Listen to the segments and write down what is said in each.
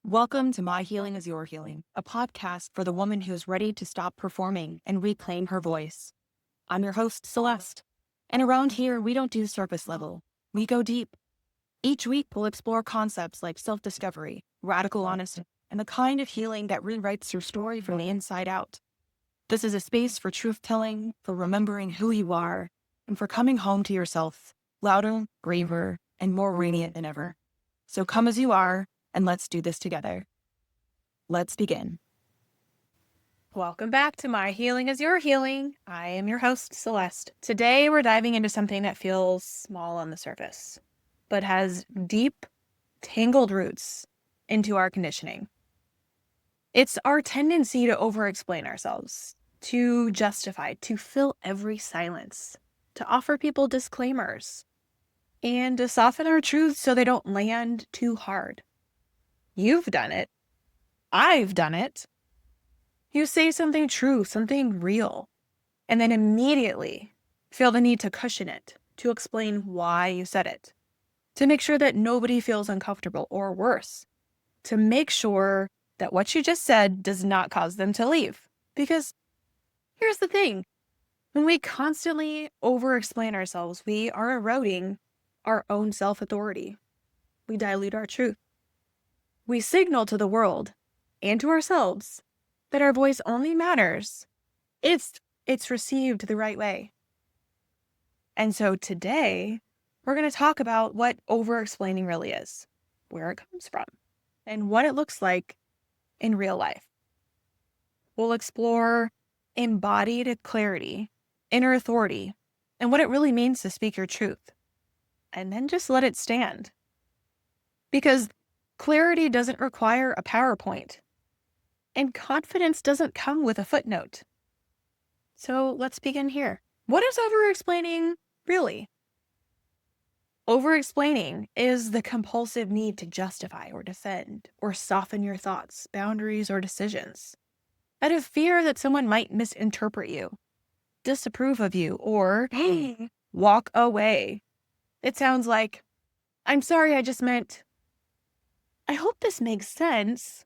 Welcome to My Healing is Your Healing, a podcast for the woman who is ready to stop performing and reclaim her voice. I'm your host, Celeste, and around here, we don't do surface level. We go deep. Each week, we'll explore concepts like self-discovery, radical honesty, and the kind of healing that rewrites your story from the inside out. This is a space for truth-telling, for remembering who you are, and for coming home to yourself, louder, braver, and more radiant than ever. So come as you are, and let's do this together. Let's begin. Welcome back to My Healing is Your Healing. I am your host, Celeste. Today, we're diving into something that feels small on the surface, but has deep, tangled roots into our conditioning. It's our tendency to over-explain ourselves, to justify, to fill every silence, to offer people disclaimers, and to soften our truths so they don't land too hard. You've done it. I've done it. You say something true, something real, and then immediately feel the need to cushion it, to explain why you said it, to make sure that nobody feels uncomfortable, or worse, to make sure that what you just said does not cause them to leave. Because here's the thing, when we constantly over-explain ourselves, we are eroding our own self-authority. We dilute our truth. We signal to the world and to ourselves that our voice only matters if it's received the right way. And so today, we're going to talk about what over-explaining really is, where it comes from, and what it looks like in real life. We'll explore embodied clarity, inner authority, and what it really means to speak your truth. And then just let it stand. Because clarity doesn't require a PowerPoint. And confidence doesn't come with a footnote. So let's begin here. What is over-explaining really? Over-explaining is the compulsive need to justify or defend or soften your thoughts, boundaries, or decisions out of fear that someone might misinterpret you, disapprove of you, or walk away. It sounds like, I'm sorry, I just meant, I hope this makes sense.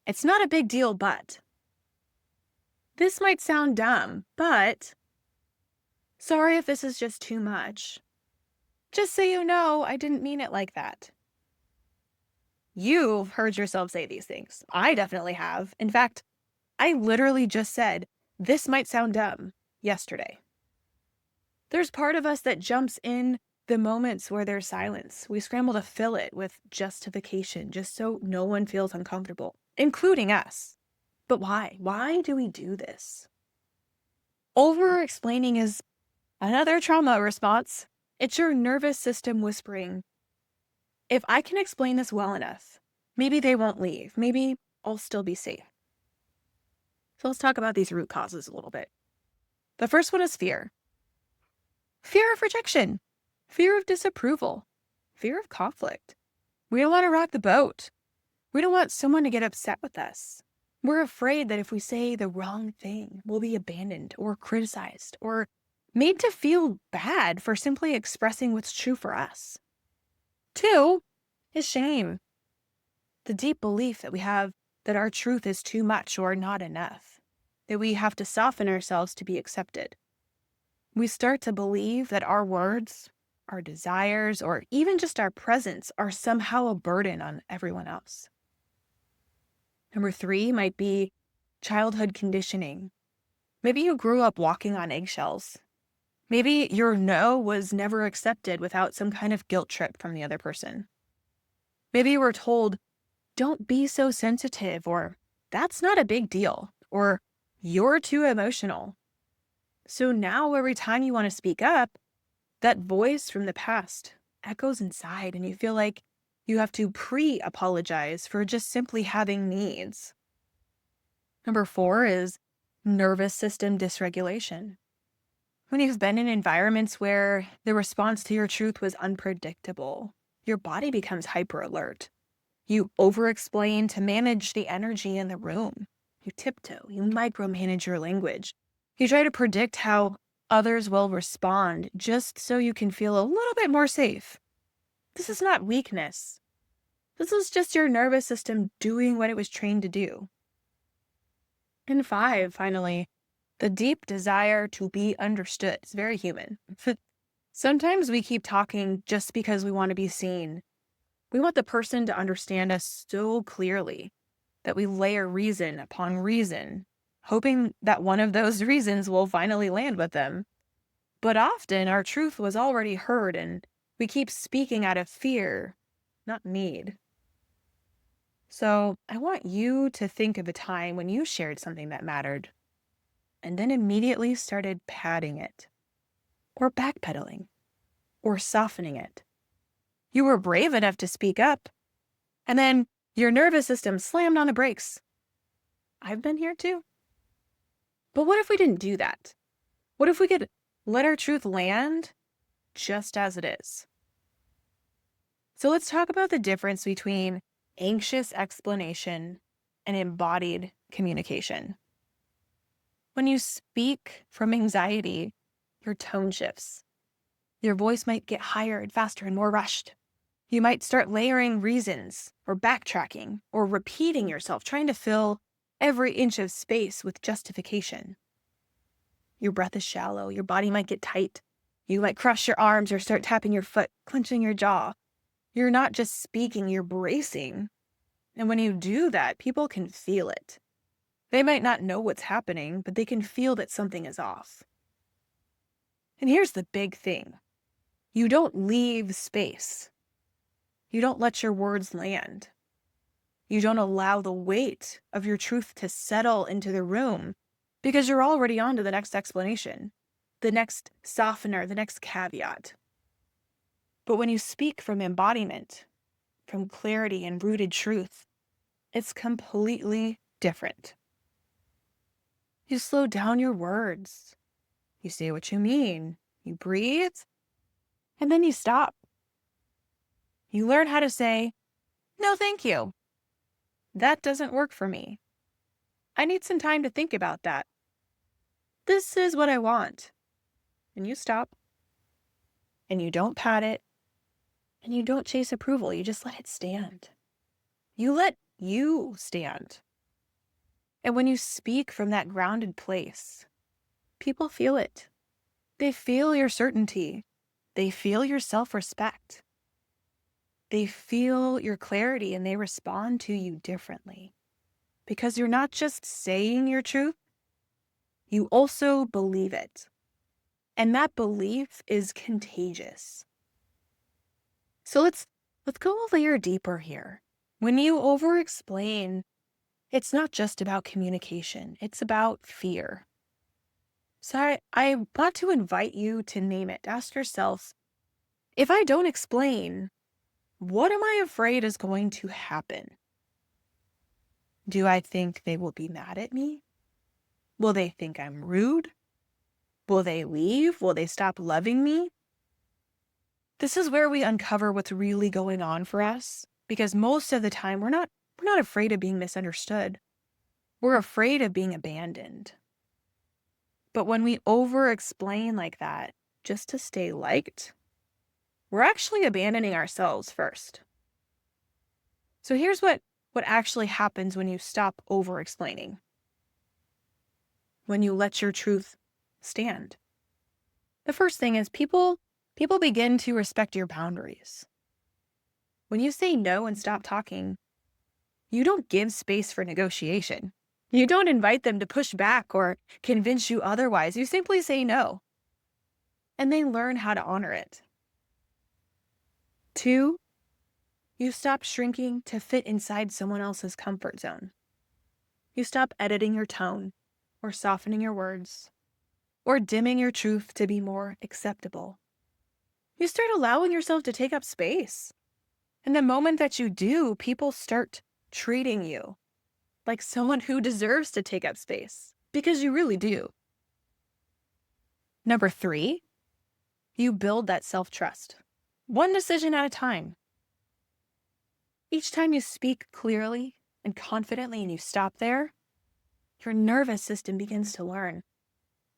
It's not a big deal, but. This might sound dumb, but. Sorry if this is just too much. Just so you know, I didn't mean it like that. You've heard yourself say these things. I definitely have. In fact, I literally just said, this might sound dumb, yesterday. There's part of us that jumps in the moments where there's silence. We scramble to fill it with justification just so no one feels uncomfortable, including us. But why? Why do we do this? Over-explaining is another trauma response. It's your nervous system whispering, if I can explain this well enough, maybe they won't leave. Maybe I'll still be safe. So let's talk about these root causes a little bit. The first one is fear. Fear of rejection. Fear of disapproval. Fear of conflict. We don't want to rock the boat. We don't want someone to get upset with us. We're afraid that if we say the wrong thing, we'll be abandoned or criticized or made to feel bad for simply expressing what's true for us. 2 is shame. The deep belief that we have that our truth is too much or not enough, that we have to soften ourselves to be accepted. We start to believe that our words, our desires, or even just our presence are somehow a burden on everyone else. Number 3 might be childhood conditioning. Maybe you grew up walking on eggshells. Maybe your no was never accepted without some kind of guilt trip from the other person. Maybe you were told, don't be so sensitive, or that's not a big deal, or you're too emotional. So now every time you want to speak up, that voice from the past echoes inside and you feel like you have to pre-apologize for just simply having needs. Number 4 is nervous system dysregulation. When you've been in environments where the response to your truth was unpredictable, your body becomes hyper alert. You over-explain to manage the energy in the room. You tiptoe, you micromanage your language. You try to predict how others will respond just so you can feel a little bit more safe. This is not weakness. This is just your nervous system doing what it was trained to do. And 5, finally, the deep desire to be understood. It's very human. Sometimes we keep talking just because we want to be seen. We want the person to understand us so clearly that we layer reason upon reason, hoping that one of those reasons will finally land with them. But often our truth was already heard and we keep speaking out of fear, not need. So I want you to think of a time when you shared something that mattered and then immediately started padding it or backpedaling or softening it. You were brave enough to speak up, and then your nervous system slammed on the brakes. I've been here too. But what if we didn't do that? What if we could let our truth land just as it is? So let's talk about the difference between anxious explanation and embodied communication. When you speak from anxiety, your tone shifts. Your voice might get higher and faster and more rushed. You might start layering reasons or backtracking or repeating yourself, trying to fill every inch of space with justification. Your breath is shallow. Your body might get tight. You might cross your arms or start tapping your foot, clenching your jaw. You're not just speaking, you're bracing. And when you do that, people can feel it. They might not know what's happening, but they can feel that something is off. And here's the big thing. You don't leave space. You don't let your words land. You don't allow the weight of your truth to settle into the room because you're already on to the next explanation, the next softener, the next caveat. But when you speak from embodiment, from clarity and rooted truth, it's completely different. You slow down your words. You say what you mean. You breathe, and then you stop. You learn how to say, "No, thank you. That doesn't work for me. I need some time to think about that. This is what I want." And you stop. And you don't pat it. And you don't chase approval. You just let it stand. You let you stand. And when you speak from that grounded place, people feel it. They feel your certainty. They feel your self-respect. They feel your clarity and they respond to you differently. Because you're not just saying your truth, you also believe it. And that belief is contagious. So let's go a layer deeper here. When you over-explain, it's not just about communication, it's about fear. So I want to invite you to name it. Ask yourself, if I don't explain, what am I afraid is going to happen? Do I think they will be mad at me? Will they think I'm rude? Will they leave? Will they stop loving me? This is where we uncover what's really going on for us, because most of the time we're not afraid of being misunderstood. We're afraid of being abandoned. But when we over-explain like that, just to stay liked, we're actually abandoning ourselves first. So here's what actually happens when you stop over-explaining. When you let your truth stand. The first thing is people begin to respect your boundaries. When you say no and stop talking, you don't give space for negotiation. You don't invite them to push back or convince you otherwise. You simply say no. And they learn how to honor it. 2, you stop shrinking to fit inside someone else's comfort zone. You stop editing your tone or softening your words or dimming your truth to be more acceptable. You start allowing yourself to take up space. And the moment that you do, people start treating you like someone who deserves to take up space, because you really do. Number 3, you build that self-trust. One decision at a time. Each time you speak clearly and confidently and you stop there, your nervous system begins to learn,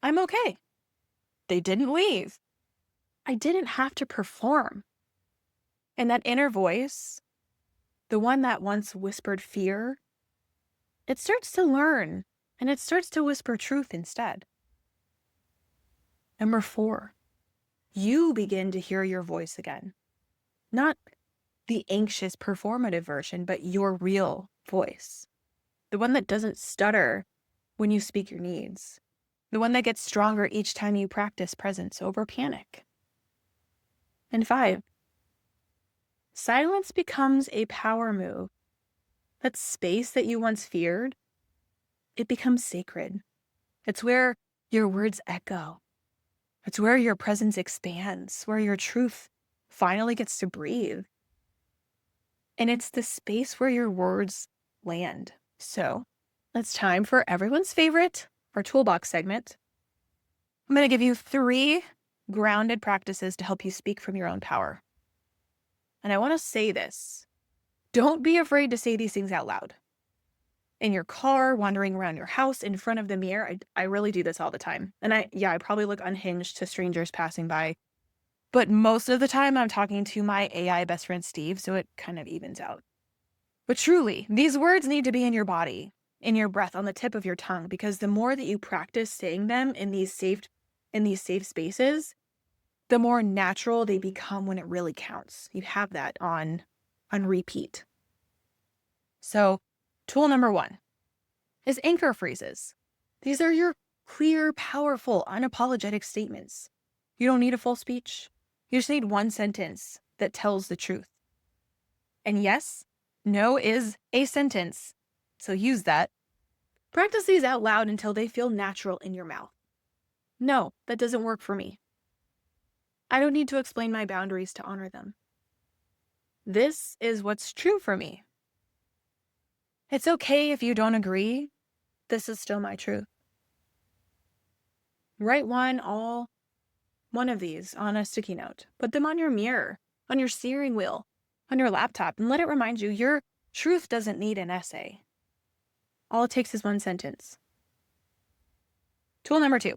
I'm okay. They didn't leave. I didn't have to perform. And that inner voice, the one that once whispered fear, it starts to learn and it starts to whisper truth instead. Number 4, you begin to hear your voice again. Not the anxious performative version, but your real voice. The one that doesn't stutter when you speak your needs. The one that gets stronger each time you practice presence over panic. And 5, silence becomes a power move. That space that you once feared, it becomes sacred. It's where your words echo. It's where your presence expands, where your truth finally gets to breathe. And it's the space where your words land. So it's time for everyone's favorite, our toolbox segment. I'm going to give you 3 grounded practices to help you speak from your own power. And I want to say this. Don't be afraid to say these things out loud. In your car, wandering around your house, in front of the mirror. I really do this all the time. And I probably look unhinged to strangers passing by. But most of the time I'm talking to my AI best friend Steve, so it kind of evens out. But truly, these words need to be in your body, in your breath, on the tip of your tongue, because the more that you practice saying them in these safe spaces, the more natural they become when it really counts. You have that on repeat. So, tool number 1 is anchor phrases. These are your clear, powerful, unapologetic statements. You don't need a full speech. You just need one sentence that tells the truth. And yes, no is a sentence. So use that. Practice these out loud until they feel natural in your mouth. No, that doesn't work for me. I don't need to explain my boundaries to honor them. This is what's true for me. It's okay if you don't agree. This is still my truth. Write one of these on a sticky note. Put them on your mirror, on your steering wheel, on your laptop, and let it remind you your truth doesn't need an essay. All it takes is one sentence. Tool number 2,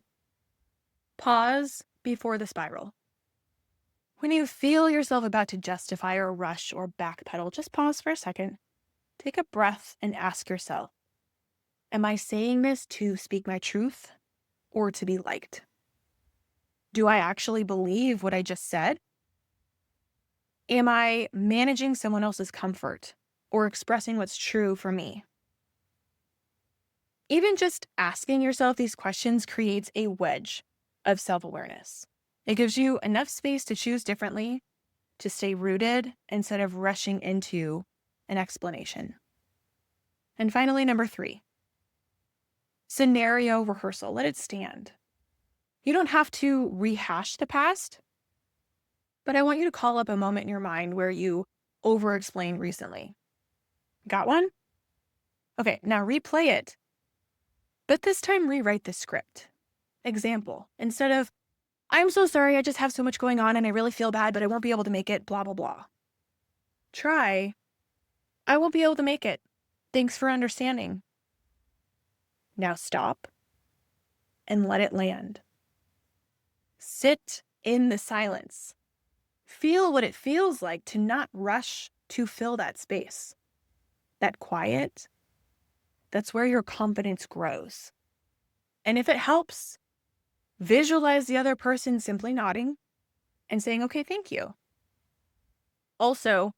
pause before the spiral. When you feel yourself about to justify or rush or backpedal, just pause for a second. Take a breath and ask yourself, am I saying this to speak my truth or to be liked? Do I actually believe what I just said? Am I managing someone else's comfort or expressing what's true for me? Even just asking yourself these questions creates a wedge of self-awareness. It gives you enough space to choose differently, to stay rooted instead of rushing into an explanation. And finally, number 3, scenario rehearsal. Let it stand. You don't have to rehash the past, but I want you to call up a moment in your mind where you over-explained recently. Got one? Okay, now replay it. But this time rewrite the script. Example, instead of, I'm so sorry, I just have so much going on and I really feel bad, but I won't be able to make it, blah, blah, blah. Try, I won't be able to make it. Thanks for understanding. Now stop and let it land. Sit in the silence. Feel what it feels like to not rush to fill that space. That quiet, that's where your confidence grows. And if it helps, visualize the other person simply nodding and saying, okay, thank you. Also,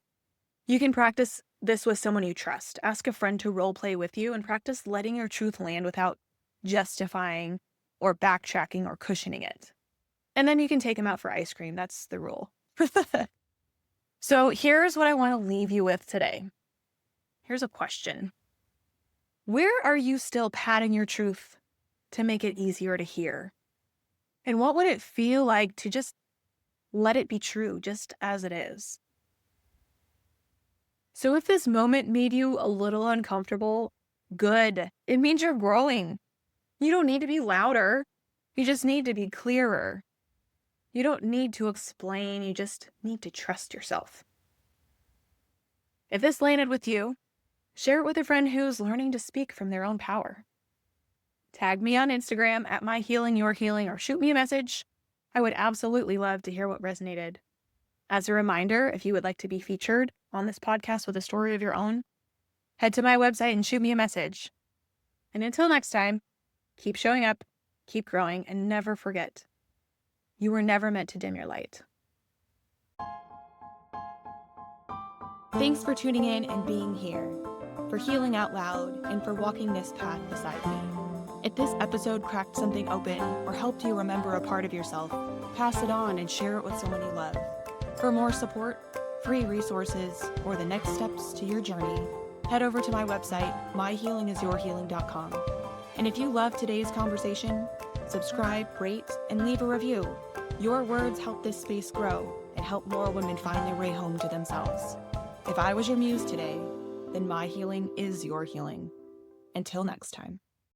you can practice this with someone you trust. Ask a friend to role play with you and practice letting your truth land without justifying or backtracking or cushioning it. And then you can take them out for ice cream. That's the rule. So here's what I want to leave you with today. Here's a question. Where are you still padding your truth to make it easier to hear? And what would it feel like to just let it be true just as it is? So if this moment made you a little uncomfortable, good. It means you're growing. You don't need to be louder. You just need to be clearer. You don't need to explain. You just need to trust yourself. If this landed with you, share it with a friend who's learning to speak from their own power. Tag me on Instagram at myhealingyourhealing or shoot me a message. I would absolutely love to hear what resonated. As a reminder, if you would like to be featured on this podcast with a story of your own, head to my website and shoot me a message. And until next time, keep showing up, keep growing, and never forget, you were never meant to dim your light. Thanks for tuning in and being here, for healing out loud, and for walking this path beside me. If this episode cracked something open or helped you remember a part of yourself, pass it on and share it with someone you love. For more support, free resources, or the next steps to your journey, head over to my website, myhealingisyourhealing.com. And if you loved today's conversation, subscribe, rate, and leave a review. Your words help this space grow and help more women find their way home to themselves. If I was your muse today, then my healing is your healing. Until next time.